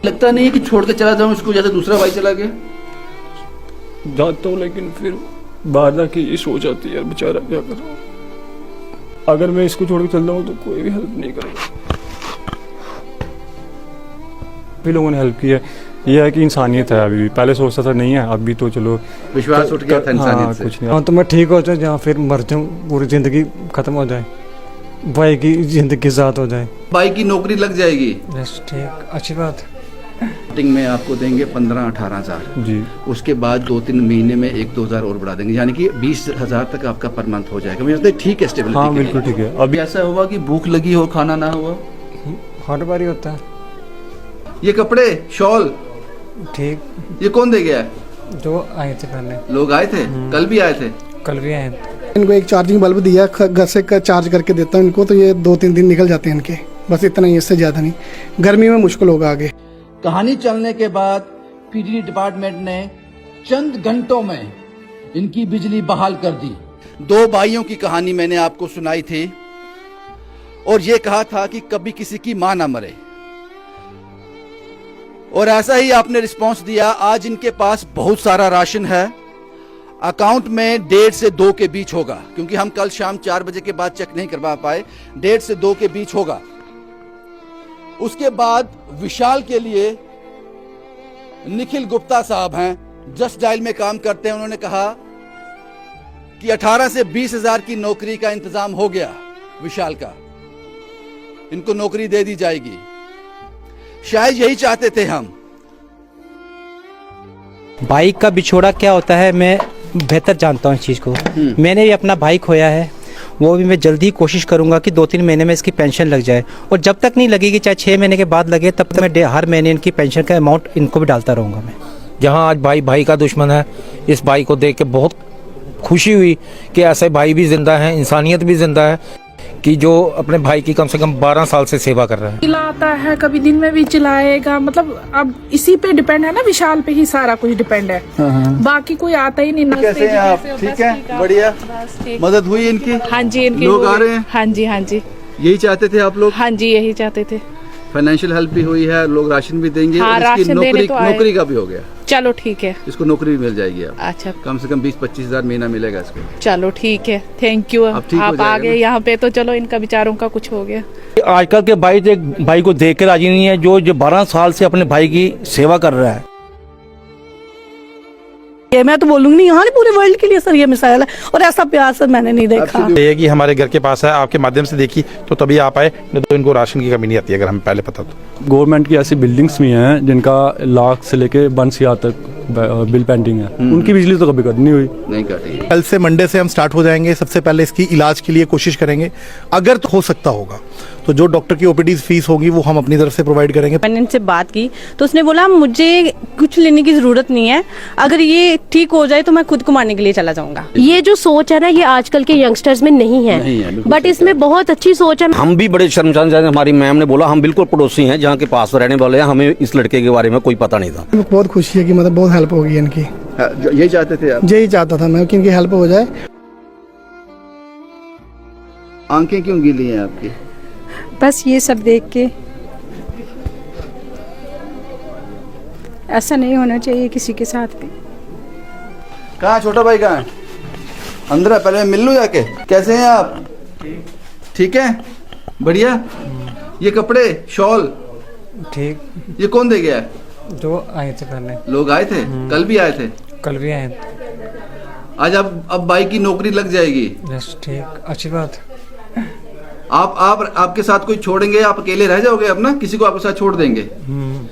लगता नहीं है कि छोड़ के चला जाऊं इसको, जैसे दूसरा भाई चला गया? जाता हूँ लेकिन फिर बाद की ये सोच आती है यार बेचारा क्या कर रहा हूँ। अगर मैं इसको छोड़ के चल जाऊँ तो कोई भी हेल्प नहीं करेगा। भी लोगों ने हेल्प की है, ये है कि इंसानियत है। अभी भी पहले सोचता था नहीं है, अभी तो चलो विश्वास उठ गया था इंसानियत से। कुछ नहीं। हाँ तो मैं ठीक हो जाऊँ या फिर मर जाऊँ, पूरी जिंदगी खत्म हो जाए, भाई की जिंदगी साथ हो जाए। भाई की नौकरी लग जाएगी। बस ठीक, अच्छी बात है। स्टार्टिंग में आपको देंगे 15-18 हज़ार जी। उसके बाद 2-3 महीने में 1-2 हज़ार और बढ़ा देंगे, यानी कि 20 हज़ार तक आपका पर मंथ हो जाएगा। मुझे लगता है ठीक है, स्टेबिलिटी। हाँ बिल्कुल ठीक है। अभी ऐसा हुआ कि भूख लगी हो, खाना ना हुआ? हर बार ही होता है। ये कपड़े, शॉल ठीक, ये कौन दे गया? जो आए थे पहले लोग आए थे, कल भी आए थे। कल भी आए थे। इनको एक चार्जिंग बल्ब दिया, घर से चार्ज करके देता हूँ इनको, तो ये 2-3 दिन निकल जाते हैं इनके, बस इतना ही, इससे ज़्यादा नहीं। गर्मी में मुश्किल होगा आगे। कहानी चलने के बाद पीडीडी डिपार्टमेंट ने चंद घंटों में इनकी बिजली बहाल कर दी। 2 भाइयों की कहानी मैंने आपको सुनाई थी और ये कहा था कि कभी किसी की मां ना मरे, और ऐसा ही आपने रिस्पांस दिया। आज इनके पास बहुत सारा राशन है, अकाउंट में 1.5 से 2 के बीच होगा, क्योंकि हम कल शाम 4 बजे के बाद चेक नहीं करवा पाए। 1.5 से 2 के बीच होगा। उसके बाद विशाल के लिए निखिल गुप्ता साहब हैं, जस्ट डायल में काम करते हैं। उन्होंने कहा कि 18 से 20 हज़ार की नौकरी का इंतजाम हो गया विशाल का, इनको नौकरी दे दी जाएगी। शायद यही चाहते थे हम। बाइक का बिछोड़ा क्या होता है मैं बेहतर जानता हूँ इस चीज़ को। मैंने भी अपना भाई खोया है, वो भी मैं जल्दी कोशिश करूंगा कि 2-3 महीने में इसकी पेंशन लग जाए, और जब तक नहीं लगेगी, चाहे 6 महीने के बाद लगे, तब तक मैं हर महीने इनकी पेंशन का अमाउंट इनको भी डालता रहूँगा मैं। जहाँ आज भाई भाई का दुश्मन है, इस भाई को देख के बहुत खुशी हुई कि ऐसे भाई भी जिंदा हैं, इंसानियत भी जिंदा है, कि जो अपने भाई की कम से कम 12 साल से सेवा कर रहा है। चिल्लाता है, कभी दिन में भी चिल्लाएगा, मतलब अब इसी पे डिपेंड है ना, विशाल पे ही सारा कुछ डिपेंड है। बाकी कोई आता ही नहीं। कैसे हैं आप? ठीक है, बढ़िया। मदद हुई इनकी? हाँ जी, इनकी लोग आ रहे हैं? हाँ जी, हाँ जी, यही चाहते थे आप लोग? हाँ जी, यही चाहते थे। फाइनेंशियल हेल्प भी हुई है, लोग राशन भी देंगे। हाँ, और इसकी राशन देने तो आए। नौकरी का भी हो गया। चलो ठीक है, इसको नौकरी भी मिल जाएगी अब। अच्छा, कम से कम 20-25 हज़ार महीना मिलेगा इसको। चलो ठीक है, थैंक यू। अब ठीक हो आप जाएगा आ गए ना? यहाँ पे, तो चलो इनका बेचारों का कुछ हो गया। आजकल के भाई को देख के राजी नहीं है, जो 12 साल से अपने भाई की सेवा कर रहा है। ये मैं तो बोलूंगी नहीं, यहाँ नहीं, पूरे वर्ल्ड के लिए सर ये मिसाइल है, और ऐसा प्यार सर मैंने नहीं देखा। ये कि हमारे घर के पास है, आपके माध्यम से देखी तो तभी आप आए, नहीं तो इनको राशन की कमी नहीं आती अगर हमें पहले पता तो। गवर्नमेंट की ऐसी बिल्डिंग्स भी हैं जिनका लाख से लेके 1 तक बिल पेंडिंग है, उनकी बिजली तो कभी कट नहीं हुई। नहीं कटी। कल से मंडे से हम स्टार्ट हो जाएंगे। सबसे पहले इसकी इलाज के लिए कोशिश करेंगे, अगर तो हो सकता होगा तो जो डॉक्टर की ओपीडी फीस होगी वो हम अपनी तरफ से प्रोवाइड करेंगे। मैंने इनसे बात की तो उसने बोला मुझे कुछ लेने की जरूरत नहीं है, अगर ये ठीक हो जाए तो मैं खुद को मारने के लिए चला जाऊंगा। ये जो सोच है ना, ये आजकल के यंगस्टर्स में नहीं है, बट इसमें बहुत अच्छी सोच है। हम भी बड़े शर्मसार, हमारी मैम ने बोला हम बिल्कुल पड़ोसी हैं जहाँ के पास रहने वाले हैं, हमें इस लड़के के बारे में कोई पता नहीं था। बहुत खुशी है कि मतलब बहुत हेल्प होगी इनकी। यही चाहते थे आप? यही चाहता था मैं कि इनकी हेल्प हो जाए। आंखें क्यों गीली हैं आपकी? बस ये सब देख के ऐसा नहीं होना चाहिए किसी के साथ भी। कहाँ छोटा भाई, कहाँ है? अंदर है, पहले मैं मिल लूँ जाके। कैसे हैं आप? ठीक है, बढ़िया। ये कपड़े, शॉल, ठीक, ये कौन दे गया? जो आए थे पहले लोग आए थे, कल भी आए थे। कल भी आए थे। आज अब भाई की नौकरी लग जाएगी। बस ठीक, अच्छी बात है। आपके साथ कोई छोड़ेंगे? आप अकेले रह जाओगे अब ना? किसी को आपके साथ छोड़ देंगे?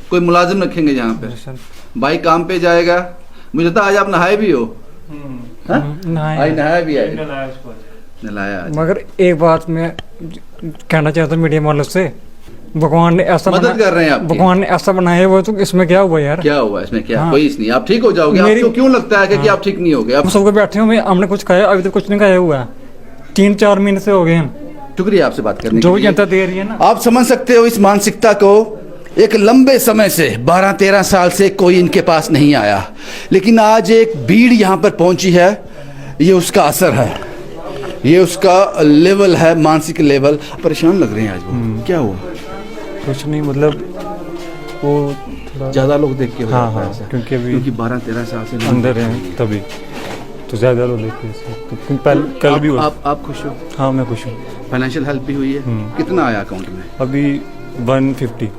कोई मुलाजिम रखेंगे यहाँ पे? भाई काम पे जाएगा। मुझे लगता आज आप नहाए भी हो। नहाया भी है, नलाया। मगर एक बात मैं कहना चाहता हूँ मीडिया वालों से, भगवान ने ऐसा मदद कर रहे हैं आप, भगवान ने ऐसा बनाया हुआ, तो इसमें क्या हुआ यार? क्या हुआ इसमें? क्या कोई नहीं, आप ठीक हो जाओगे। आपको क्यों लगता है कि आप ठीक नहीं होगे? आप सबको बैठे हुए, हमने कुछ खाया अभी तक कुछ नहीं खाया हुआ है, 3-4 महीने से हो गए हैं। शुक्रिया आपसे बात करने जो के लिए। जनता दे रही है ना, आप समझ सकते हो इस मानसिकता को। एक लंबे समय से 12-13 साल से कोई इनके पास नहीं आया, लेकिन आज एक भीड़ यहाँ पर पहुंची है। ये उसका असर है, ये उसका लेवल है, मानसिक लेवल। परेशान लग रहे हैं आज वो। क्या हुआ? कुछ नहीं, मतलब वो थोड़ा ज्यादा लोग देख के हो हाँ, जाता है हाँ, ऐसा। क्योंकि अभी- क्योंकि 12-13 साल से लोग अंदर हैं तभी तो ज़्यादा लोग देखते हैं इसको। क्योंकि कल भी हुआ। आप खुश हो? हाँ मैं खुश हूँ। फाइनेंशियल हेल्प भी हुई है? कितना आया अकाउंट में? अभी 150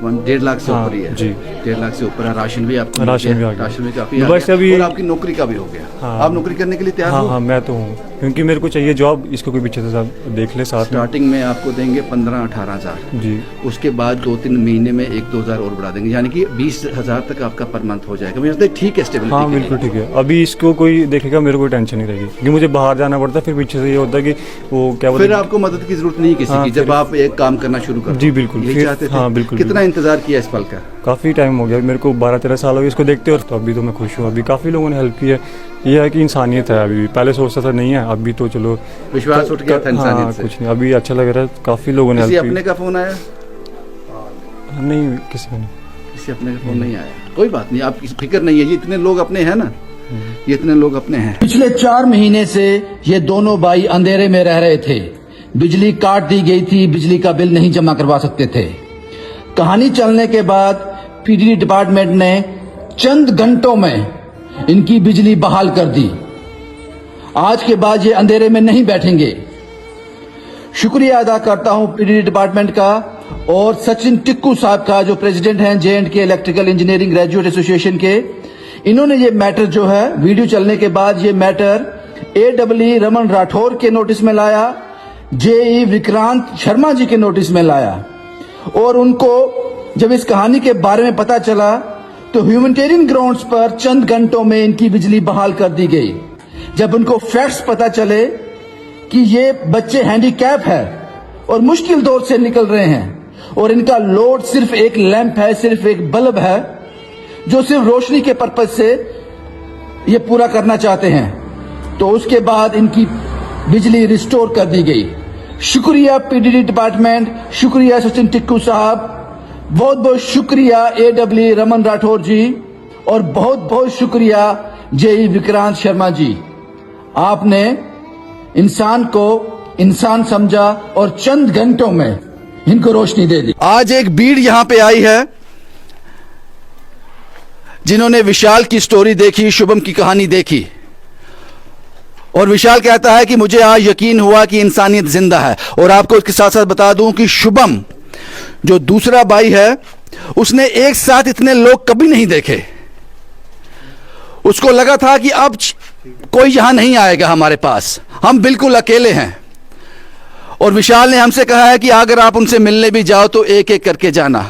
1.5 लाख से हाँ, ऊपर ही है जी। 1.5 लाख से ऊपर है। राशन भी आपको राशन मिल भी गया, आ गया। राशन भी काफी आ बस गया। अभी- और आपकी नौकरी का भी हो गया। हाँ। आप नौकरी करने के लिए तैयार हाँ हो? हाँ मैं तो हूँ, क्योंकि मेरे को चाहिए जॉब, इसको कोई पीछे से साहब देख ले साथ में। स्टार्टिंग में आपको देंगे 15-18 हजार, जी उसके बाद 2-3 महीने में 1-2 हजार और बढ़ा देंगे, यानी कि 20 हजार तक आपका पर मंथ हो जाएगा। मुझे लगता है ठीक है स्टेबिलिटी हाँ के लिए। बिल्कुल ठीक है। अभी इसको कोई देखेगा मेरे को टेंशन नहीं रहेगी, क्योंकि मुझे बाहर जाना पड़ता है, फिर पीछे से ये होता है कि वो क्या बोलते फिर हैं। आपको मदद की जरूरत नहीं किसी हाँ, की, जब फिर- आप एक काम करना शुरू करो। जी, बिल्कुल। यही फिर- चाहते थे? हाँ, बिल्कुल, कितना इंतजार किया इस पल का? काफ़ी टाइम हो गया मेरे को, 12-13 साल हो गए इसको देखते, और तो अभी तो मैं खुश हूँ। अभी काफ़ी लोगों ने हेल्प की है। ये है कि इंसानियत है अभी भी, पहले सोचता था नहीं है, अभी तो चलो विश्वास उठ गया था इंसानियत हाँ, से। कुछ नहीं, अभी अच्छा लग रहा है। काफ़ी लोगों ने किसी हेल्प अपने का फोन आया? की। नहीं किसी को नहीं। किसी अपने का फोन नहीं आया? कोई बात नहीं, आप फिक्र नहीं है, ये इतने लोग अपने हैं ना, ये इतने लोग अपने हैं। पिछले 4 महीने से ये दोनों भाई अंधेरे में रह रहे थे। बिजली काट दी गई थी, बिजली का बिल नहीं जमा करवा सकते थे। कहानी चलने के बाद पीडीडी डिपार्टमेंट ने चंद घंटों में इनकी बिजली बहाल कर दी। आज के बाद ये अंधेरे में नहीं बैठेंगे। शुक्रिया अदा करता हूं पीडीडी डिपार्टमेंट का और सचिन टिक्कू साहब का, जो प्रेसिडेंट हैं J&K electrical engineering graduate association के। इन्होंने ये मैटर जो है, वीडियो चलने के बाद ये मैटर AWE रमन राठौर के नोटिस में लाया, JE विक्रांत शर्मा जी के नोटिस में लाया, और उनको जब इस कहानी के बारे में पता चला तो ह्यूमैनिटेरियन ग्राउंड्स पर चंद घंटों में इनकी बिजली बहाल कर दी गई। जब उनको फैक्ट्स पता चले कि ये बच्चे हैंडीकैप है और मुश्किल दौर से निकल रहे हैं और इनका लोड सिर्फ एक लैंप है, सिर्फ एक बल्ब है, जो सिर्फ रोशनी के पर्पज से ये पूरा करना चाहते हैं, तो उसके बाद इनकी बिजली रिस्टोर कर दी गई। शुक्रिया पीडीडी डिपार्टमेंट, शुक्रिया सचिन टिक्कू साहब, बहुत बहुत शुक्रिया AWE रमन राठौर जी, और बहुत बहुत शुक्रिया JE विक्रांत शर्मा जी। आपने इंसान को इंसान समझा और चंद घंटों में इनको रोशनी दे दी। आज एक भीड़ यहां पे आई है जिन्होंने विशाल की स्टोरी देखी, शुभम की कहानी देखी, और विशाल कहता है कि मुझे आज यकीन हुआ कि इंसानियत जिंदा है। और आपको इसके साथ साथ बता दूं कि शुभम जो दूसरा भाई है, उसने एक साथ इतने लोग कभी नहीं देखे। उसको लगा था कि अब कोई यहां नहीं आएगा हमारे पास, हम बिल्कुल अकेले हैं। और विशाल ने हमसे कहा है कि अगर आप उनसे मिलने भी जाओ तो एक एक करके जाना,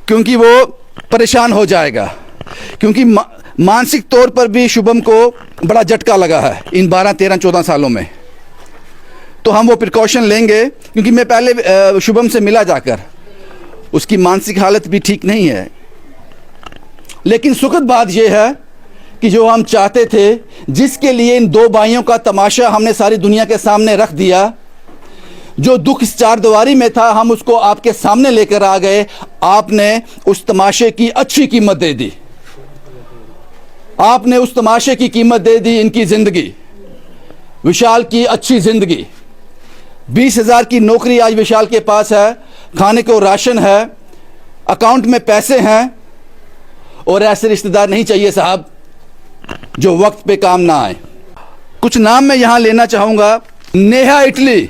क्योंकि वो परेशान हो जाएगा। क्योंकि मानसिक तौर पर भी शुभम को बड़ा झटका लगा है इन 12-13-14 सालों में। तो हम वो प्रिकॉशन लेंगे, क्योंकि मैं पहले शुभम से मिला जाकर, उसकी मानसिक हालत भी ठीक नहीं है। लेकिन सुखद बात यह है कि जो हम चाहते थे, जिसके लिए इन दो भाइयों का तमाशा हमने सारी दुनिया के सामने रख दिया, जो दुख इस चारदीवारी में था, हम उसको आपके सामने लेकर आ गए। आपने उस तमाशे की अच्छी कीमत दे दी, आपने उस तमाशे की कीमत दे दी इनकी जिंदगी, विशाल की अच्छी जिंदगी। 20,000 की नौकरी आज विशाल के पास है, खाने को राशन है, अकाउंट में पैसे हैं, और ऐसे रिश्तेदार नहीं चाहिए साहब जो वक्त पे काम ना आए। कुछ नाम मैं यहां लेना चाहूंगा। नेहा इटली,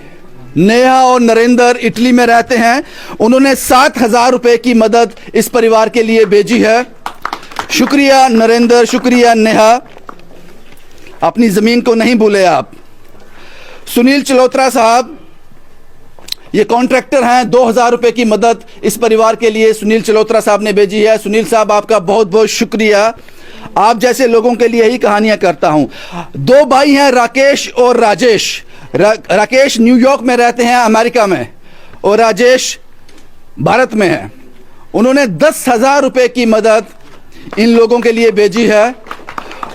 नेहा और नरेंद्र इटली में रहते हैं। उन्होंने 7,000 रुपए की मदद इस परिवार के लिए भेजी है। शुक्रिया नरेंद्र, शुक्रिया नेहा, अपनी जमीन को नहीं भूले आप। सुनील चलोत्रा साहब, ये कॉन्ट्रैक्टर हैं, 2,000 रुपए की मदद इस परिवार के लिए सुनील चलोत्रा साहब ने भेजी है। सुनील साहब, आपका बहुत बहुत शुक्रिया। आप जैसे लोगों के लिए ही कहानियां करता हूं। दो भाई हैं, राकेश और राजेश। राकेश न्यूयॉर्क में रहते हैं, अमेरिका में, और राजेश भारत में है। उन्होंने 10,000 रुपए की मदद इन लोगों के लिए भेजी है।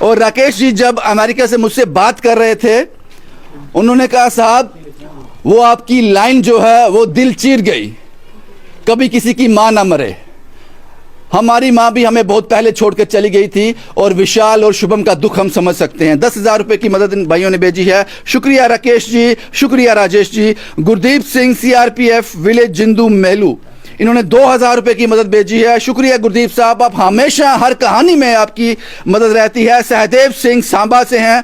और राकेश जी जब अमेरिका से मुझसे बात कर रहे थे, उन्होंने कहा साहब वो आपकी लाइन जो है वो दिल चीर गई, कभी किसी की मां ना मरे। हमारी मां भी हमें बहुत पहले छोड़कर चली गई थी, और विशाल और शुभम का दुख हम समझ सकते हैं। 10,000 रुपए की मदद इन भाइयों ने भेजी है। शुक्रिया राकेश जी, शुक्रिया राजेश जी। गुरदीप सिंह, CRPF विलेज जिंदू मेलू, इन्होंने 2000 रुपए की मदद भेजी है। शुक्रिया गुरदीप साहब, आप हमेशा हर कहानी में आपकी मदद रहती है। सहदेव सिंह सांबा से हैं,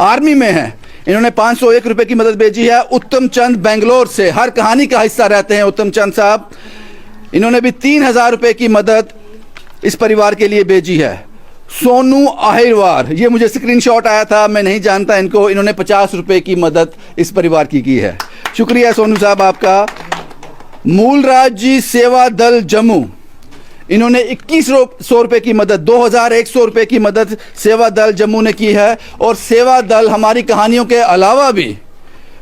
आर्मी में हैं, इन्होंने 501 रुपए की मदद भेजी है। उत्तम चंद बेंगलोर से हर कहानी का हिस्सा रहते हैं उत्तम चंद साहब, इन्होंने भी 3000 रुपए की मदद इस परिवार के लिए भेजी है। सोनू आहिरवार, ये मुझे स्क्रीनशॉट आया था, मैं नहीं जानता इनको, इन्होंने 50 रुपए की मदद इस परिवार की है। शुक्रिया सोनू साहब आपका। मूलराज जी सेवा दल जम्मू, इन्होंने 2100 रुपए की मदद, 2100 रुपए की मदद सेवा दल जम्मू ने की है। और सेवा दल हमारी कहानियों के अलावा भी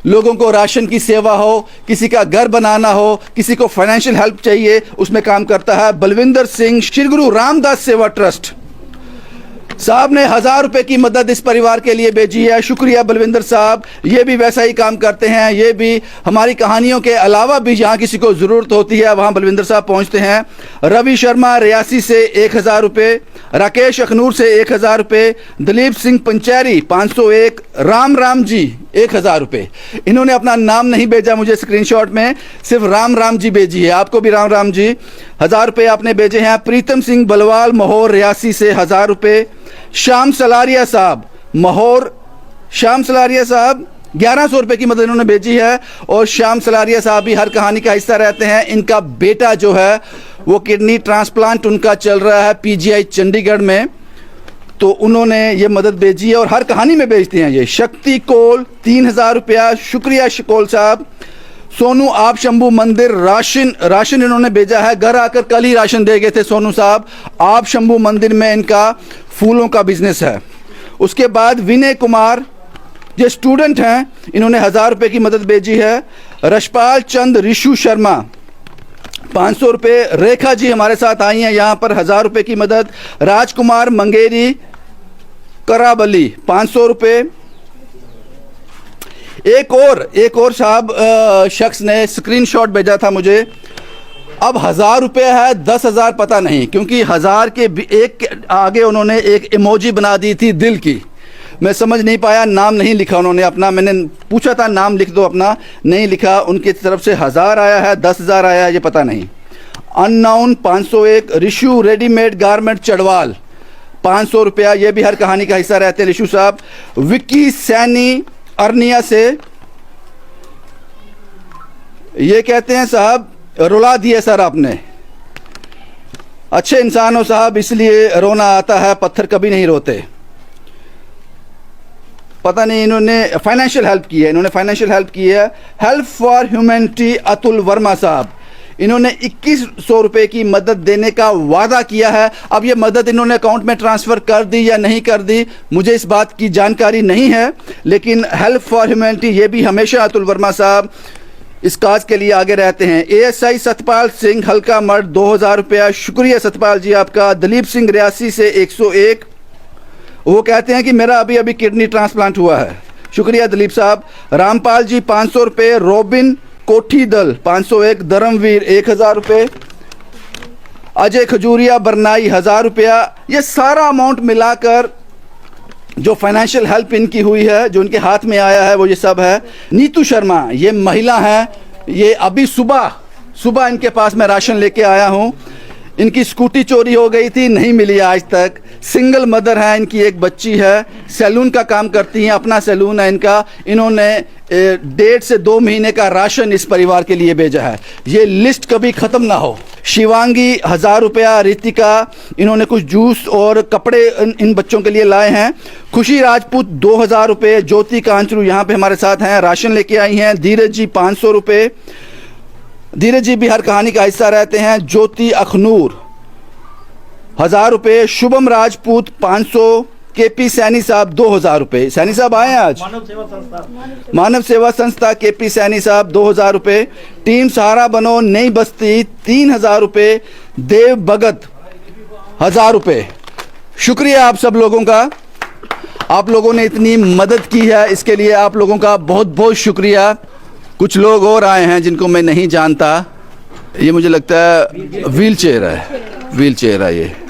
लोगों को राशन की सेवा हो, किसी का घर बनाना हो, किसी को फाइनेंशियल हेल्प चाहिए, उसमें काम करता है। बलविंदर सिंह, श्री गुरु रामदास सेवा ट्रस्ट साहब ने 1000 रुपए की मदद इस परिवार के लिए भेजी है। शुक्रिया बलविंदर साहब, ये भी वैसा ही काम करते हैं, ये भी हमारी कहानियों के अलावा भी जहां किसी को जरूरत होती है वहां बलविंदर साहब पहुंचते हैं। रवि शर्मा रियासी से 1000 रुपए, राकेश अखनूर से 1000 रुपए, दिलीप सिंह पंचैरी 501, राम जी 1000 रुपए। इन्होंने अपना नाम नहीं भेजा मुझे स्क्रीनशॉट में, सिर्फ राम जी भेजी है। आपको भी राम जी 1000 रुपए आपने भेजे हैं। प्रीतम सिंह बलवाल महोर रियासी से 1000 रुपए। श्याम सलारिया साहब महोर, श्याम सलारिया साहब 1100 रुपए की मदद इन्होंने भेजी है। और श्याम सलारिया साहब भी हर कहानी का हिस्सा रहते हैं। इनका बेटा जो है वो किडनी ट्रांसप्लांट उनका चल रहा है पीजीआई चंडीगढ़ में, तो उन्होंने ये मदद भेजी है और हर कहानी में भेजते हैं ये। शक्ति कोल 3000 रुपया, शुक्रिया शिकोल साहब। सोनू आप शंभू मंदिर राशन इन्होंने भेजा है, घर आकर कल ही राशन दे गए थे सोनू साहब। आप शंभू मंदिर में इनका फूलों का बिजनेस है। उसके बाद विनय कुमार, ये स्टूडेंट हैं, इन्होंने 1000 रुपए की मदद भेजी है। रशपाल चंद रिशु शर्मा 500 रुपए। रेखा जी हमारे साथ आई हैं यहाँ पर, 1000 रुपए की मदद। राजकुमार मंगेरी कराबली 500 रुपए। एक और साहब शख्स ने स्क्रीनशॉट भेजा था मुझे, अब 1000 रुपए है 10,000 पता नहीं, क्योंकि 1000 के एक के आगे उन्होंने एक इमोजी बना दी थी दिल की, मैं समझ नहीं पाया, नाम नहीं लिखा उन्होंने अपना। मैंने पूछा था नाम लिख दो अपना, नहीं लिखा। उनकी तरफ से 1000 आया है 10,000 आया है ये पता नहीं। अननाउन 501। रिशु रेडीमेड गारमेंट चढ़वाल 500 रुपया, ये भी हर कहानी का हिस्सा रहते हैं रिशु साहब। विक्की सैनी अर्निया से, ये कहते हैं साहब रुला दिए सर आपने, अच्छे इंसान हो साहब इसलिए रोना आता है, पत्थर कभी नहीं रोते। पता नहीं इन्होंने फाइनेंशियल हेल्प की है, इन्होंने फाइनेंशियल हेल्प की है। Help for humanity Atul Verma साहब, इन्होंने 2100 रुपए की मदद देने का वादा किया है। अब ये मदद इन्होंने अकाउंट में ट्रांसफ़र कर दी या नहीं कर दी मुझे इस बात की जानकारी नहीं है, लेकिन हेल्प फॉर ह्यूमैनिटी ये भी हमेशा अतुल वर्मा साहब इस काज के लिए आगे रहते हैं। एएसआई सतपाल सिंह हल्का मर्द 2000 रुपया, शुक्रिया सतपाल जी आपका। दलीप सिंह रियासी से 101, वो कहते हैं कि मेरा अभी किडनी ट्रांसप्लांट हुआ है, शुक्रिया दलीप साहब। रामपाल जी 500 रुपये। रोबिन कोठी दल 501। धर्मवीर 1000 रुपये। अजय खजूरिया बरनाई 1000 रुपया। ये सारा अमाउंट मिलाकर जो फाइनेंशियल हेल्प इनकी हुई है, जो इनके हाथ में आया है, वो ये सब है। नीतू शर्मा ये महिला हैं, ये अभी सुबह इनके पास मैं राशन लेके आया हूँ। इनकी स्कूटी चोरी हो गई थी, नहीं मिली आज तक। सिंगल मदर है, इनकी एक बच्ची है, सैलून का काम करती हैं, अपना सैलून है इनका। इन्होंने 1.5 से 2 महीने का राशन इस परिवार के लिए भेजा है, ये लिस्ट कभी ख़त्म ना हो। शिवांगी 1000 रुपया। रितिका इन्होंने कुछ जूस और कपड़े इन बच्चों के लिए लाए हैं। खुशी राजपूत 2000 रुपये। ज्योति कांचरू यहाँ पे हमारे साथ हैं, राशन लेके आई हैं। धीरज जी 500 रुपये। धीरज जी भी हर कहानी का हिस्सा रहते हैं। ज्योति अखनूर 1000 रुपये। शुभम राजपूत 500। केपी सैनी साहब 2000 रुपये। सैनी साहब आए हैं आज, मानव सेवा संस्था केपी सैनी साहब 2000 रुपये। टीम सहारा बनो नई बस्ती 3000 रुपये। देव भगत 1000 रुपये। शुक्रिया आप सब लोगों का, आप लोगों ने इतनी मदद की है, इसके लिए आप लोगों का बहुत बहुत शुक्रिया। कुछ लोग और आए हैं जिनको मैं नहीं जानता, ये मुझे लगता है व्हील चेयर है।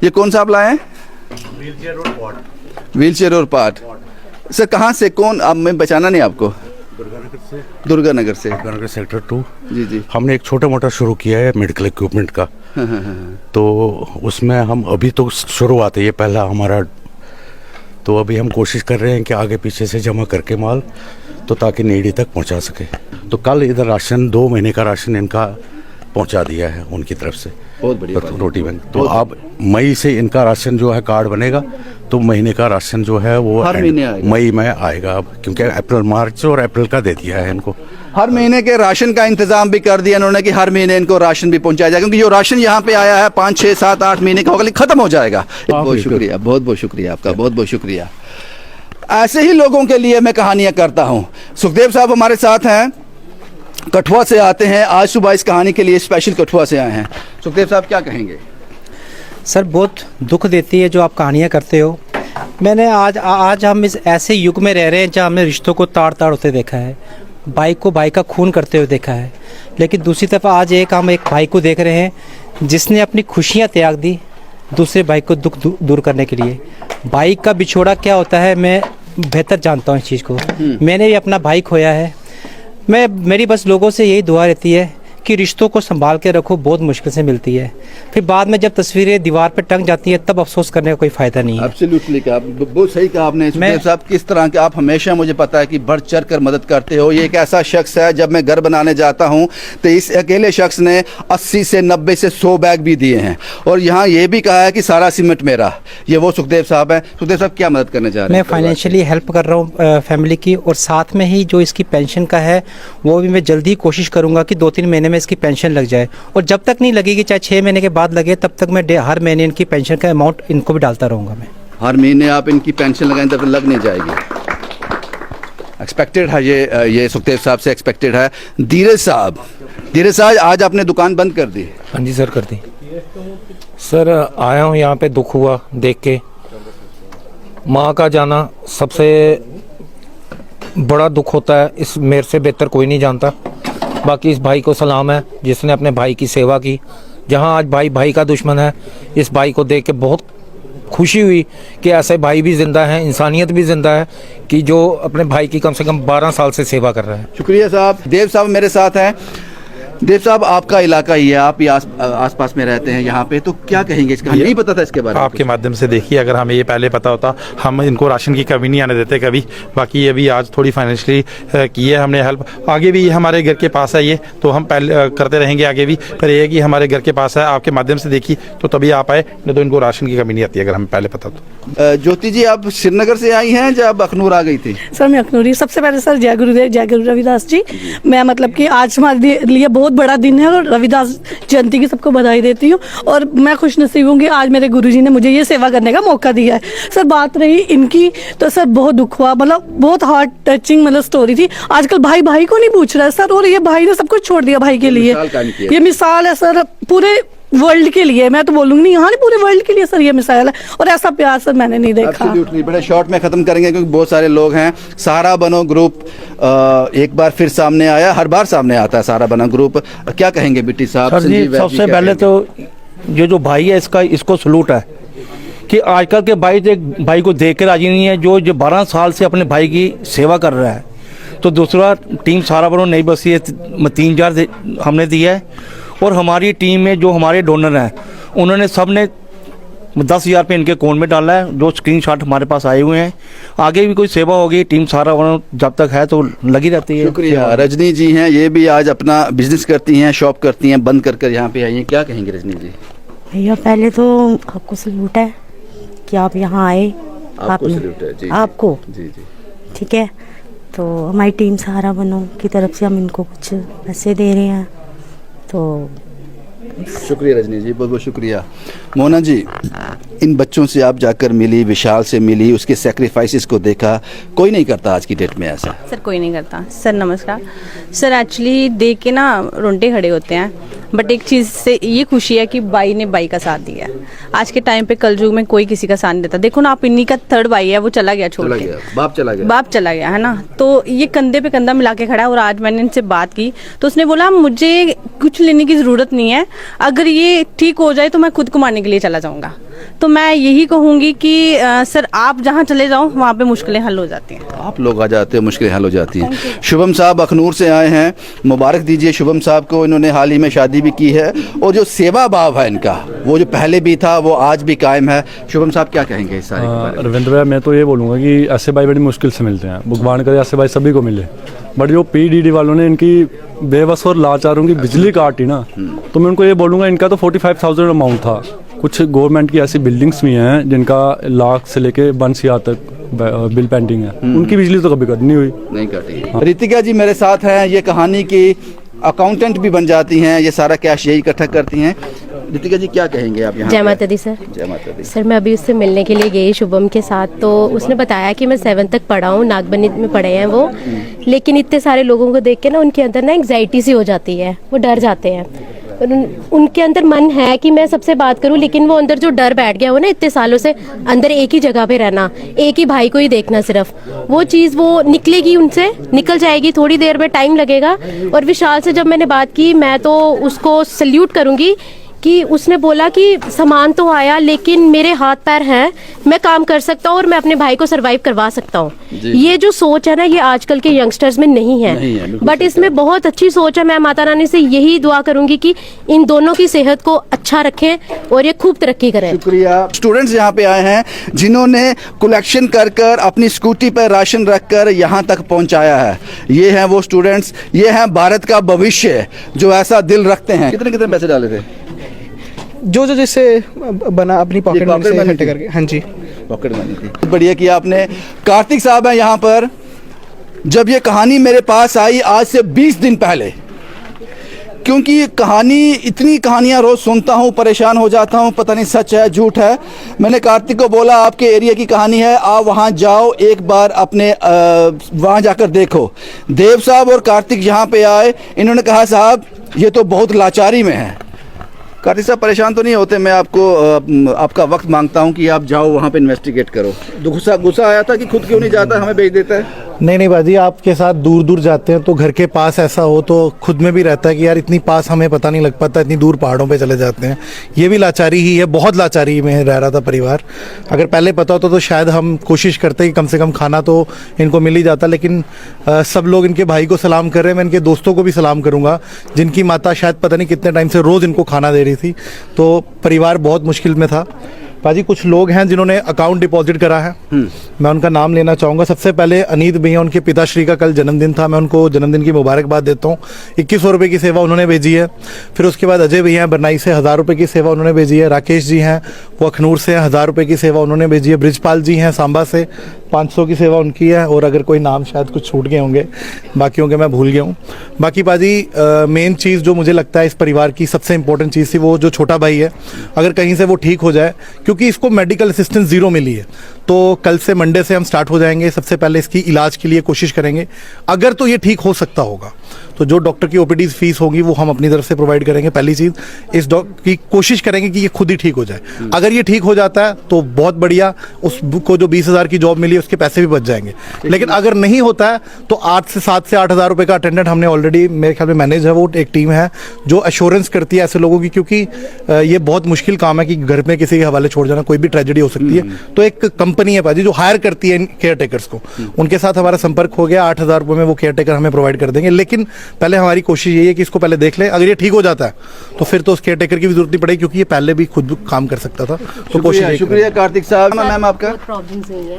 ये कौन सा आप लाए हैं? व्हील चेयर और पार्ट। सर कहाँ से, कौन? अब मैं पहचाना नहीं आपको। दुर्गानगर से। दुर्गानगर सेक्टर 2। जी जी। हमने एक छोटा मोटा शुरू किया है मेडिकल इक्विपमेंट का। तो उसमें हम अभी तो शुरुआत है, ये पहला हमारा। तो अभी हम कोशिश कर रहे हैं कि आगे पीछे से जमा करके माल, तो ताकि नेड़ी तक पहुंचा सके। तो कल इधर राशन 2 महीने का राशन इनका पहुंचा दिया है उनकी तरफ से, बहुत बढ़िया रोटी बैंक। तो अब मई से इनका राशन जो है कार्ड बनेगा, तो महीने का राशन जो है वो हर महीने आएगा। मई में आएगा अब, क्योंकि अप्रैल मार्च और अप्रैल का दे दिया है इनको। हर महीने के राशन का इंतजाम भी कर दिया इन्होंने कि हर महीने इनको राशन भी पहुंचाया जाएगा, क्योंकि जो राशन यहाँ पे आया है 5, 6, 7, 8 महीने का होगा, लेकिन खत्म हो जाएगा। बहुत शुक्रिया, बहुत बहुत शुक्रिया आपका, बहुत बहुत शुक्रिया। ऐसे ही लोगों के लिए मैं कहानियां करता हूं। सुखदेव साहब हमारे साथ हैं, कठुआ से आते हैं। आज सुबह इस कहानी के लिए स्पेशल कठुआ से आए हैं। सुखदेव साहब क्या कहेंगे? सर बहुत दुख देती है जो आप कहानियाँ करते हो। मैंने आज हम इस ऐसे युग में रह रहे हैं जहाँ हमने रिश्तों को ताड़ ताड़ होते देखा है, भाई को भाई का खून करते हुए देखा है। लेकिन दूसरी तरफ आज हम एक भाई को देख रहे हैं जिसने अपनी खुशियाँ त्याग दी दूसरे भाई को दुख दूर करने के लिए। भाई का बिछोड़ा क्या होता है मैं बेहतर जानता हूँ इस चीज़ को। मैंने भी अपना भाई खोया है। मेरी बस लोगों से यही दुआ रहती है कि रिश्तों को संभाल के रखो, बहुत मुश्किल से मिलती है। फिर बाद में जब तस्वीरें दीवार पर टंग जाती है तब अफसोस करने का कोई फायदा नहीं है। एब्सोल्युटली कहा, बहुत सही कहा आपने सुखदेव साहब। किस तरह के आप हमेशा, मुझे पता है कि बढ़ चढ़ कर मदद करते हो। ये एक ऐसा शख्स है, जब मैं घर बनाने जाता हूँ तो इस अकेले शख्स ने 80 से 90 से 100 बैग भी दिए हैं, और यहाँ ये भी कहा है कि सारा सीमेंट मेरा। ये वो सुखदेव साहब है। सुखदेव साहब क्या मदद करना चाह रहे हैं? मैं फाइनेंशियली हेल्प कर रहा हूँ फैमिली की, और साथ में ही जो इसकी पेंशन का है वो भी मैं जल्दी कोशिश करूँगा कि 2-3 महीने में इसकी पेंशन लग जाए। और जब तक नहीं लगेगी, चाहे 6 महीने के बाद लगे, तब तक मैं हर महीने इनकी पेंशन का अमाउंट इनको भी डालता रहूँगा। मैं हर महीने आप इनकी पेंशन लगाएं तब तक लग नहीं जाएगी। एक्सपेक्टेड है ये सुखदेव साहब से एक्सपेक्टेड है। धीरज साहब, आज आपने दुकान बंद कर दी? हाँ जी सर, कर दी सर। आया हूँ यहाँ पे, दुख हुआ देख के। माँ का जाना सबसे बड़ा दुख होता है, इस मेरे से बेहतर कोई नहीं जानता। बाकी इस भाई को सलाम है जिसने अपने भाई की सेवा की। जहाँ आज भाई का दुश्मन है, इस भाई को देख के बहुत खुशी हुई कि ऐसे भाई भी जिंदा हैं, इंसानियत भी जिंदा है, कि जो अपने भाई की कम से कम 12 साल से सेवा कर रहा है। शुक्रिया साहब। देव साहब मेरे साथ हैं। देव साहब, आपका इलाका ही है, आप ही आस पास में रहते हैं यहाँ पे, तो क्या कहेंगे इसका? नहीं पता था इसके बारे में। आपके माध्यम से देखिए, अगर हमें ये पहले पता होता, हम इनको राशन की कमी नहीं आने देते कभी। बाकी अभी आज थोड़ी फाइनेंशियली की है हमने हेल्प। आगे भी हमारे घर के पास है ये, तो हम पहले करते रहेंगे आगे भी। पर ये है कि हमारे घर के पास है, आपके माध्यम से देखी तो तभी आप आए, नहीं तो इनको राशन की कमी नहीं आती अगर हमें पहले पता तो। ज्योति जी, आप श्रीनगर से आई हैं जब अखनूर आ गई थी? सर मैं अखनूरी। सबसे पहले सर जय गुरुदेव, जय गुरु रविदास जी। मैं मतलब कि आज हमारे लिए बहुत बड़ा दिन है और रविदास जयंती की सबको बधाई देती हूँ। और मैं खुश नसीब हूँ कि आज मेरे गुरुजी ने मुझे ये सेवा करने का मौका दिया है। सर बात रही इनकी, तो सर बहुत दुख हुआ, मतलब बहुत हार्ट टचिंग मतलब स्टोरी थी। आजकल भाई भाई को नहीं पूछ रहा है सर, और ये भाई ने सब कुछ छोड़ दिया भाई के लिए। ये मिसाल है सर पूरे वर्ल्ड के लिए। मैं तो बोलूंगी नहीं, यहाँ नहीं, पूरे वर्ल्ड के लिए सर ये मिसाल है। और ऐसा प्यार सर मैंने नहीं देखा। बड़े शॉर्ट में खत्म करेंगे क्योंकि बहुत सारे लोग हैं। सहारा बनो ग्रुप एक बार फिर सामने आया, हर बार सामने आता है सहारा बनो ग्रुप। क्या कहेंगे बिट्टी साहब? सर जी, सबसे पहले तो ये जो भाई है इसको सलूट है कि आजकल के भाई को देख कर राजी नहीं है, जो 12 साल से अपने भाई की सेवा कर रहा है। तो दूसरा टीम सहारा बनो नई बस्ती 3,000 हमने दिया है, और हमारी टीम में जो हमारे डोनर हैं उन्होंने सब ने 10,000 रुपये इनके अकाउंट में डाला है, जो स्क्रीनशॉट हमारे पास आए हुए हैं। आगे भी कोई सेवा होगी, टीम सहारा बनो जब तक है तो लगी रहती है। शुक्रिया। रजनी जी हैं, ये भी आज अपना बिजनेस करती हैं, शॉप करती हैं, बंद कर यहाँ पे आई हैं। क्या कहेंगे रजनी जी? भैया पहले तो आपको सल्यूट है कि आप यहाँ आए। आपको सल्यूट है। जी, आपको जी जी ठीक है। तो हमारी टीम सहारा बनो की तरफ से हम इनको कुछ पैसे दे रहे हैं। तो शुक्रिया रजनी जी, बहुत बहुत शुक्रिया। मोना जी, इन बच्चों से आप जाकर मिली, विशाल से मिली, उसके सेक्रीफाइसेस को देखा। कोई नहीं करता आज की डेट में ऐसा। सर कोई नहीं करता। सर नमस्कार। सर एक्चुअली देख के ना रोंगटे खड़े होते हैं, बट एक चीज़ से ये खुशी है कि भाई ने भाई का साथ दिया है। आज के टाइम पे कलयुग में कोई किसी का साथ नहीं देता। देखो ना, आप इन्हीं का 3rd भाई है, वो चला गया छोड़ के, बाप चला गया है ना। तो ये कंधे पे कंधा मिला के खड़ा है। और आज मैंने इनसे बात की तो उसने बोला मुझे कुछ लेने की ज़रूरत नहीं है, अगर ये ठीक हो जाए तो मैं खुद को मारने के लिए चला जाऊँगा। तो मैं यही कहूँगी कि सर आप जहाँ चले जाओ वहाँ पे मुश्किलें हल हो जाती हैं। आप लोग आ जाते हैं, मुश्किलें हल हो जाती हैं। शुभम साहब अखनूर से आए हैं, मुबारक दीजिए शुभम साहब को, इन्होंने हाल ही में शादी भी की है और जो सेवा भाव है इनका वो जो पहले भी था वो आज भी कायम है। शुभम साहब क्या कहेंगे इस सारे के बारे में? रविंद्र भाई, मैं तो ये बोलूँगा कि ऐसे भाई बड़ी मुश्किल से मिलते हैं, भगवान करे ऐसे भाई सभी को मिले, बट जो PDD वालों ने इनकी बेबस और लाचारों की बिजली काटी ना, तो मैं उनको ये बोलूँगा इनका तो 45,000 अमाउंट था। कुछ गवर्नमेंट की ऐसी बिल्डिंग्स भी हैं जिनका लाख से लेके 1 तक बिल पेंडिंग है, उनकी बिजली तो कभी कट नहीं हुई, नहीं कटी। रितिका जी मेरे साथ हैं, ये कहानी की अकाउंटेंट भी बन जाती हैं, ये सारा कैश यही इकट्ठा करती हैं। रितिका जी क्या कहेंगे आप यहाँ? जय माता दी सर। जय माता दी। सर मैं अभी उससे मिलने के लिए गई शुभम के साथ, तो उसने बताया कि मैं 7 तक पढ़ा हूँ, नागबनी में पढ़े हैं वो, लेकिन इतने सारे लोगों को देख के ना उनके अंदर ना एंग्जाइटी सी हो जाती है, वो डर जाते हैं। उनके अंदर मन है कि मैं सबसे बात करूं, लेकिन वो अंदर जो डर बैठ गया हो ना इतने सालों से अंदर एक ही जगह पे रहना, एक ही भाई को ही देखना, सिर्फ वो चीज़ वो निकलेगी, उनसे निकल जाएगी, थोड़ी देर में टाइम लगेगा। और विशाल से जब मैंने बात की, मैं तो उसको सल्यूट करूंगी कि उसने बोला कि सामान तो आया लेकिन मेरे हाथ पैर हैं, मैं काम कर सकता हूँ और मैं अपने भाई को सरवाइव करवा सकता हूँ। ये जो सोच है ना ये आजकल के यंगस्टर्स में नहीं है, बट इसमें बहुत अच्छी सोच है। मैं माता रानी से यही दुआ करूंगी कि इन दोनों की सेहत को अच्छा रखें और ये खूब तरक्की करें। शुक्रिया। स्टूडेंट्स यहाँ पे आए हैं जिन्होंने कलेक्शन कर अपनी स्कूटी पर राशन रखकर यहाँ तक पहुँचाया है। ये हैं वो स्टूडेंट्स, ये हैं भारत का भविष्य जो ऐसा दिल रखते हैं। कितने कितने पैसे डाले थे? जो जो जिससे बना अपनी पॉकेट मनी से इकट्ठे करके। हाँ जी, पॉकेट मनी थी। बढ़िया किया आपने। कार्तिक साहब हैं यहाँ पर। जब ये कहानी मेरे पास आई आज से 20 दिन पहले, क्योंकि कहानी इतनी कहानियाँ रोज़ सुनता हूँ, परेशान हो जाता हूँ, पता नहीं सच है झूठ है। मैंने कार्तिक को बोला आपके एरिया की कहानी है, आप वहाँ जाओ एक बार, अपने वहाँ जाकर देखो। देव साहब और कार्तिक यहाँ पे आए, इन्होंने कहा साहब ये तो बहुत लाचारी में है। कार्तिक साहब परेशान तो नहीं होते? मैं आपको आपका वक्त मांगता हूँ कि आप जाओ वहाँ पे इन्वेस्टिगेट करो। गुस्सा आया था कि खुद क्यों नहीं जाता, हमें भेज देता है? नहीं बाजी, आपके साथ दूर दूर जाते हैं तो घर के पास ऐसा हो तो खुद में भी रहता है कि यार इतनी पास हमें पता नहीं लग पाता, इतनी दूर पहाड़ों पे चले जाते हैं। ये भी लाचारी ही है, बहुत लाचारी में रह रहा था परिवार। अगर पहले पता होता तो शायद हम कोशिश करते कि कम से कम खाना तो इनको मिल ही जाता, लेकिन सब लोग इनके भाई को सलाम कर रहे हैं। मैं इनके दोस्तों को भी सलाम करूँगा जिनकी माता शायद पता नहीं कितने टाइम से रोज़ इनको खाना दे रही थी। तो परिवार बहुत मुश्किल में था। पाजी कुछ लोग हैं जिन्होंने अकाउंट डिपॉजिट करा है, मैं उनका नाम लेना चाहूँगा। सबसे पहले अनीत भैया, उनके पिताश्री का कल जन्मदिन था, मैं उनको जन्मदिन की मुबारकबाद देता हूँ। 2100 रुपये की सेवा उन्होंने भेजी है। फिर उसके बाद अजय भैया हैं बरनाई से, 1000 रुपये की सेवा उन्होंने भेजी है। राकेश जी हैं वो अखनूर से, 1000 रुपये की सेवा उन्होंने भेजी है। ब्रिजपाल जी हैं सांबा से, 500 की सेवा उनकी है। और अगर कोई नाम शायद कुछ छूट गए होंगे, बाकियों के मैं भूल गया हूँ। बाकी पाजी मेन चीज़ जो मुझे लगता है इस परिवार की सबसे इंपॉर्टेंट चीज़ थी, वो जो छोटा भाई है, अगर कहीं से वो ठीक हो जाए, क्योंकि इसको मेडिकल असिस्टेंस 0 मिली है, तो कल से मंडे से हम स्टार्ट हो जाएंगे। सबसे पहले इसकी इलाज के लिए कोशिश करेंगे। अगर तो ये ठीक हो सकता होगा तो जो डॉक्टर की OPD फीस होगी वो हम अपनी तरफ से प्रोवाइड करेंगे। पहली चीज़, इस डॉक्टर की कोशिश करेंगे कि ये खुद ही ठीक हो जाए। अगर ये ठीक हो जाता है तो बहुत बढ़िया, उसको जो 20,000 की जॉब मिली है उसके पैसे भी बच जाएंगे। लेकिन अगर नहीं होता है तो 7 से 8 हज़ार रुपये का अटेंडेंट हमने ऑलरेडी, मेरे ख्याल में मैनेज है, वो एक टीम है जो अश्योरेंस करती है ऐसे लोगों की, क्योंकि ये बहुत मुश्किल काम है कि घर में किसी के हवाले छोड़ जाना, कोई भी ट्रेजेडी हो सकती है। तो एक कंपनी है पाजी जो हायर करती है केयर टेकर्स को, उनके साथ हमारा संपर्क हो गया। 8,000 रुपये में वो केयर टेकर हमें प्रोवाइड कर देंगे। लेकिन पहले हमारी कोशिश यही है कि इसको पहले देख लें। अगर ये ठीक हो जाता है तो फिर तो उस केयर टेकर की भी जरूरत नहीं पड़ेगी, क्योंकि ये पहले भी खुद काम कर सकता था। तो कोशिश। शुक्रिया कार्तिक साहब। मैम आपका?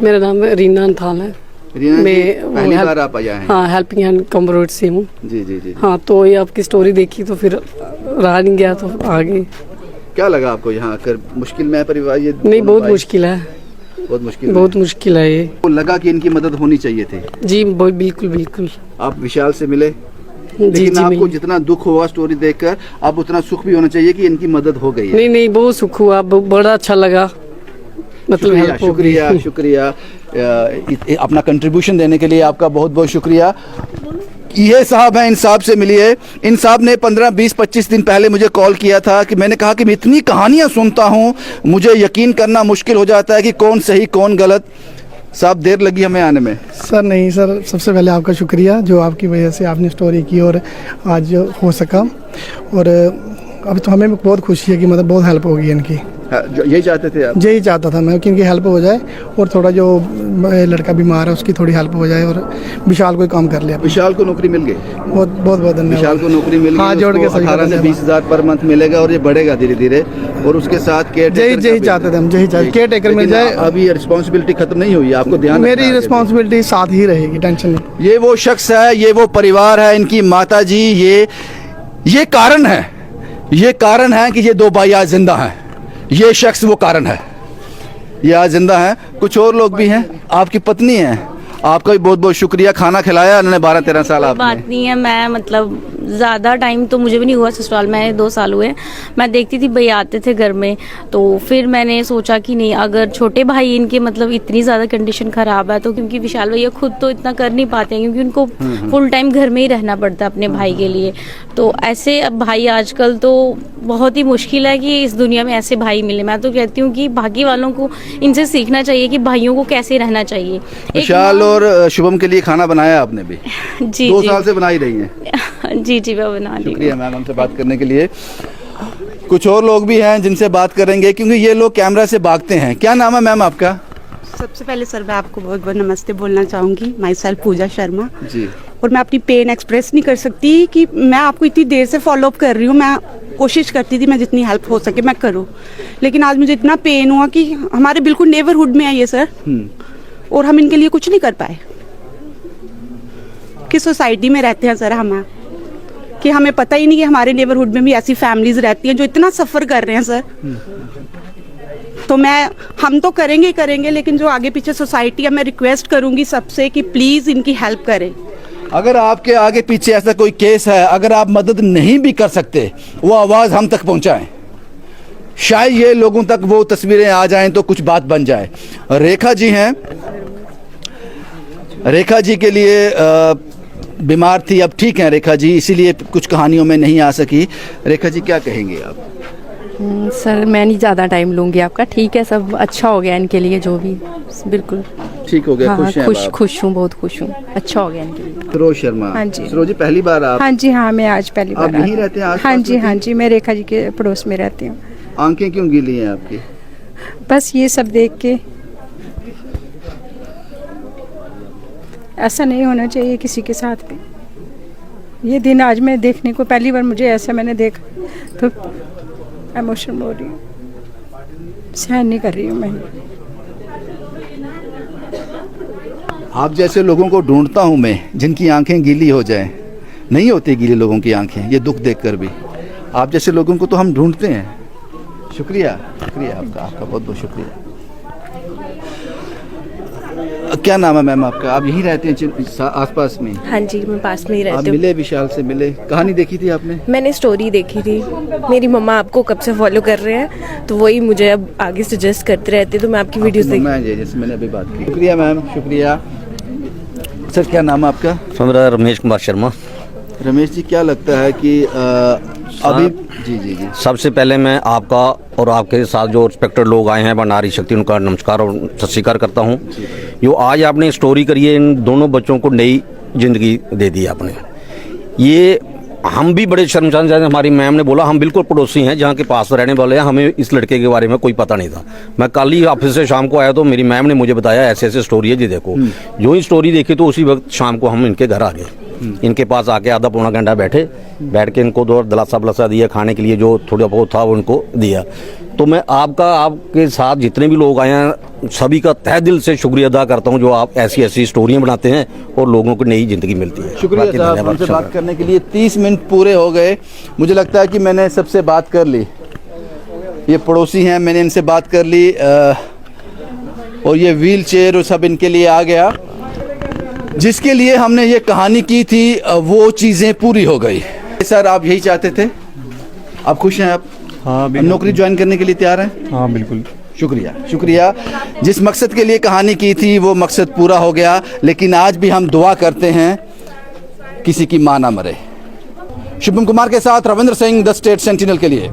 मेरा नाम रीना अंथाल है। मैं पहली बार आप आया हैं? हाँ, हेल्पिंग हैंड कमरोड से हूँ। जी। हाँ, तो ये आपकी स्टोरी देखी तो फिर रहा नहीं गया तो आ गई। क्या लगा आपको यहाँ आकर? मुश्किल में है परिवार ये? नहीं, बहुत मुश्किल है, बहुत मुश्किल है ये। तो लगा कि इनकी मदद होनी चाहिए थी? जी बिल्कुल। आप विशाल से मिले, लेकिन आपको जितना दुख हुआ स्टोरी देखकर, अब उतना सुख भी होना चाहिए कि इनकी मदद हो गई है। नहीं, बहुत सुख हुआ, बड़ा अच्छा लगा। मतलब शुक्रिया अपना कंट्रीब्यूशन देने के लिए आपका बहुत बहुत शुक्रिया। ये साहब हैं, इन साहब से मिलिए। इन साहब ने 15, 20, 25 दिन पहले मुझे कॉल किया था कि मैंने कहा कि मैं इतनी कहानियाँ सुनता हूँ, मुझे यकीन करना मुश्किल हो जाता है कि कौन सही कौन गलत। साहब देर लगी हमें आने में? सर नहीं सर, सबसे पहले आपका शुक्रिया, जो आपकी वजह से आपने स्टोरी की और आज हो सका। और अब तो हमें बहुत खुशी है कि मतलब बहुत हेल्प होगी इनकी। यही चाहते थे आप? यही चाहता था मैं कि इनकी हेल्प हो जाए और थोड़ा जो लड़का बीमार है उसकी थोड़ी हेल्प हो जाए और विशाल कोई काम कर ले। विशाल को नौकरी मिल गई? बहुत बहुत बहुत धन्यवाद। विशाल को नौकरी मिल गई, हाँ, जोड़ के 18 से 20,000 पर मंथ मिलेगा और ये बढ़ेगा धीरे धीरे। और उसके साथ यही चाहते थे हम, यही चाहते केयर टेकर मिल जाए। अभी रिस्पॉन्सिबिलिटी खत्म नहीं हुई, आपको ध्यान मेरी रिस्पॉन्सिबिलिटी साथ ही रहेगी, टेंशन नहीं। ये वो शख्स है, ये वो परिवार है, इनकी माता जी, ये कारण है, ये कारण है कि ये दो भाई आज जिंदा हैं। ये शख्स वो कारण है, ये आज जिंदा है। कुछ और लोग भी हैं। आपकी पत्नी है, आपका भी बहुत बहुत शुक्रिया, खाना खिलाया उन्होंने 12-13 साल आपने। बात नहीं है, मैं मतलब ज़्यादा टाइम तो मुझे भी नहीं हुआ ससुराल में, 2 साल हुए। मैं देखती थी भाई आते थे घर में, तो फिर मैंने सोचा कि नहीं, अगर छोटे भाई इनके मतलब इतनी ज़्यादा कंडीशन ख़राब है तो, क्योंकि विशाल भैया खुद तो इतना कर नहीं पाते हैं क्योंकि उनको फुल टाइम घर में ही रहना पड़ता है अपने भाई के लिए। तो ऐसे अब भाई आजकल तो बहुत ही मुश्किल है कि इस दुनिया में ऐसे भाई मिले। मैं तो कहती हूँ कि बाकी वालों को इनसे सीखना चाहिए कि भाइयों को कैसे रहना चाहिए। विशाल और शुभम के लिए खाना बनाया आपने भी? जी 2 साल से बना ही रही हैं। जी मैं बना रही हूँ। शुक्रिया मैम हमसे बात करने के लिए। कुछ और लोग भी हैं जिनसे बात करेंगे क्योंकि ये लोग कैमरा से भागते हैं। क्या नाम है मैम आपका? सबसे पहले सर मैं आपको बहुत बहुत नमस्ते बोलना चाहूँगी। माई सेल्फ पूजा शर्मा जी। और मैं अपनी पेन एक्सप्रेस नहीं कर सकती कि मैं आपको इतनी देर से फॉलो अप कर रही हूँ। मैं कोशिश करती थी मैं जितनी हेल्प हो सके मैं करूँ, लेकिन आज मुझे इतना पेन हुआ कि हमारे बिल्कुल नेबरहुड में है ये सर, और हम इनके लिए कुछ नहीं कर पाए। किस सोसाइटी में रहते हैं सर हम, कि हमें पता ही नहीं कि हमारे नेबरहुड में भी ऐसी फैमिलीज रहती हैं जो इतना सफ़र कर रहे हैं सर। तो हम तो करेंगे, लेकिन जो आगे पीछे सोसाइटी है, मैं रिक्वेस्ट करूंगी सबसे कि प्लीज़ इनकी हेल्प करें। अगर आपके आगे पीछे ऐसा कोई केस है, अगर आप मदद नहीं भी कर सकते, वो आवाज़ हम तक पहुंचाएं, शायद ये लोगों तक वो तस्वीरें आ जाएं तो कुछ बात बन जाए। रेखा जी हैं, रेखा जी के लिए बीमार थी, अब ठीक हैं रेखा जी, इसीलिए कुछ कहानियों में नहीं आ सकी। रेखा जी क्या कहेंगे आप? सर मैं नहीं ज़्यादा टाइम लूँगी आपका, ठीक है, सब अच्छा हो गया इनके लिए, जो भी बिल्कुल ठीक हो गया। हाँ, खुश हैं आप? खुश हूँ, बहुत खुश हूँ, अच्छा हो गया इनके लिए। सरोज शर्मा। हाँ जी। सरोज जी पहली बार आप? हाँ जी, हाँ मैं आज पहली बार। आप यहीं रहते हैं आस-पास? हाँ जी, मैं रेखा जी के पड़ोस में रहती हूँ। आंखें क्यों गीली हैं आपकी? बस ये सब देख के, ऐसा नहीं होना चाहिए किसी के साथ भी। ये दिन आज मैं देखने को पहली बार मुझे ऐसा मैंने देखा तो इमोशनल हो रही हूँ, सहन नहीं कर रही हूँ मैं। आप जैसे लोगों को ढूंढता हूँ मैं, जिनकी आंखें गीली हो जाएं। नहीं होती गीली लोगों की आंखें, ये दुख देखकर भी। आप जैसे लोगों को तो हम ढूंढते हैं। शुक्रिया, शुक्रिया आपका बहुत बहुत शुक्रिया। क्या नाम है मैम आपका? आप यहीं रहते हैं आसपास में? हाँ जी, मैं पास में ही आप रहती हूँ। मिले विशाल से मिले, कहानी देखी थी आपने? मैंने स्टोरी देखी थी, मेरी मम्मा आपको कब से फॉलो कर रहे हैं तो वही मुझे अब आगे सजेस्ट करते रहते, तो मैं आपकी वीडियोस देखी। मैं जैसे मैंने अभी बात की। शुक्रिया मैम, शुक्रिया। सर क्या नाम है आपका? मेरा रमेश कुमार शर्मा। रमेश जी क्या लगता है कि अभी जी सबसे पहले मैं आपका और आपके साथ जो रिस्पेक्टेड लोग आए हैं नारी शक्ति, उनका नमस्कार और सत श्री अकाल करता हूं। जो आज आपने स्टोरी करी है, इन दोनों बच्चों को नई जिंदगी दे दी आपने। ये हम भी बड़े शर्मसार, जैसे हमारी मैम ने बोला, हम बिल्कुल पड़ोसी हैं जहाँ के पास रहने वाले हैं, हमें इस लड़के के बारे में कोई पता नहीं था। मैं कल ही ऑफिस से शाम को आया तो मेरी मैम ने मुझे बताया ऐसे ऐसे स्टोरी है जी, देखो। जो ही स्टोरी देखी तो उसी वक्त शाम को हम इनके घर आ गए। इनके पास आके आधा पौना घंटा बैठ के इनको दो दलासा दिया खाने के लिए, जो थोड़ा बहुत था वो उनको दिया। तो मैं आपके साथ जितने भी लोग आए हैं सभी का तहे दिल से शुक्रिया अदा करता हूं, जो आप ऐसी ऐसी स्टोरियां बनाते हैं और लोगों को नई जिंदगी मिलती है। शुक्रिया साहब, हमसे बात करने के लिए। 30 मिनट पूरे हो गए, मुझे लगता है कि मैंने सबसे बात कर ली। ये पड़ोसी हैं, मैंने इनसे बात कर ली, और ये व्हील चेयर और सब इनके लिए आ गया। जिसके लिए हमने ये कहानी की थी वो चीज़ें पूरी हो गई। सर आप यही चाहते थे? आप खुश हैं? आप हाँ नौकरी ज्वाइन करने के लिए तैयार हैं? हाँ बिल्कुल। शुक्रिया, शुक्रिया। जिस मकसद के लिए कहानी की थी वो मकसद पूरा हो गया, लेकिन आज भी हम दुआ करते हैं किसी की मां ना मरे। शुभम कुमार के साथ Ravindra Singh, the state sentinel के लिए।